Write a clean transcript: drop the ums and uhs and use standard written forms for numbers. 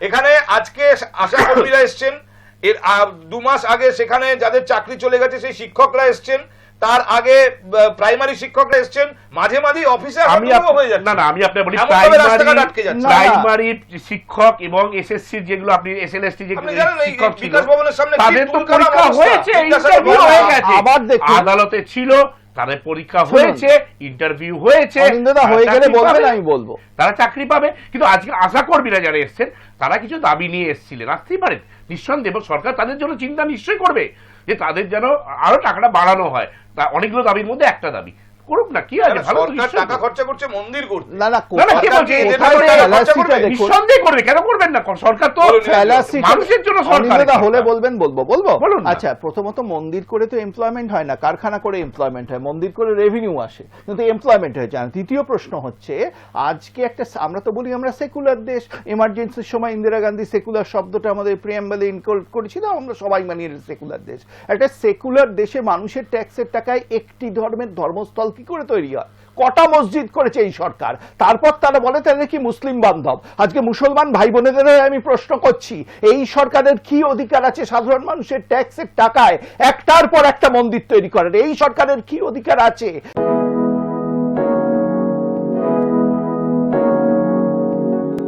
এখানে আজকে আশা কর্মীরা এসছেন, এর 2 মাস আগে সেখানে যাদের চাকরি চলে গেছে সেই শিক্ষকরা এসছেন, তার আগে প্রাইমারি শিক্ষকরা এসছেন, মাঝে মাঝে অফিসে হয়ে যাচ্ছে। না না, আমি আপনাকে বলি প্রাইমারি শিক্ষক এবং এসএসসি যেগুলো আপনি এসএলএসটি যেগুলো শিক্ষক ছিল তাদের তো পরীক্ষা হয়েছে, ইন্টারভিউ হয়ে গেছে, আবার আদালতে ছিল, তাদের পরীক্ষা হয়েছে, ইন্টারভিউ হয়েছে, হয়ে গেলে বলবেন, আমি বলবো তারা চাকরি পাবে। কিন্তু আজকে আশা কর্মীরা যারা এসছেন তারা কিছু দাবি নিয়ে এসেছিলেন, আসতেই পারেন নিঃসন্দেহে, এবং সরকার তাদের জন্য চিন্তা নিশ্চয়ই করবে যে তাদের যেন আরো টাকাটা বাড়ানো হয়। তা অনেকগুলো দাবির মধ্যে একটা দাবি করুক না, কি আছে, সরকার টাকা খরচা করছে মন্দির করতে। না না, নিঃসন্দেহে করবে, কেন করবেন না? সরকার তো মানুষের জন্য সরকার হলে বলবেন, বলবো। আচ্ছা, প্রথমত মন্দির করে তো এমপ্লয়মেন্ট হয় না, কারখানা করে এমপ্লয়মেন্ট হয়, মন্দির করে রেভিনিউ আসে, কিন্তু এমপ্লয়মেন্ট হয়ে যায়। দ্বিতীয় প্রশ্ন হচ্ছে, আজকে একটা, আমরা তো বলি আমরা সেকুলার দেশ, এমার্জেন্সির সময় ইন্দিরা গান্ধী সেকুলার শব্দটা আমাদের প্রিয়াম্বলে ইনক্লুড করেছিল, আমরা সবাই মানি সেকুলার দেশ। একটা সেকুলার দেশে মানুষের ট্যাক্সের টাকায় একটি ধর্মের ধর্মস্থল কি করে তৈরি হয়? কটা মসজিদ করেছে এই সরকার, তারপর তারা বলে তাদের কি মুসলিম বান্ধব। আজকে মুসলমান ভাই বোনেদের আমি প্রশ্ন করছি, এই সরকারের কি অধিকার আছে সাধারণ মানুষের ট্যাক্সের টাকায় একটার পর একটা মন্দির তৈরি করার? এই সরকারের কি অধিকার আছে?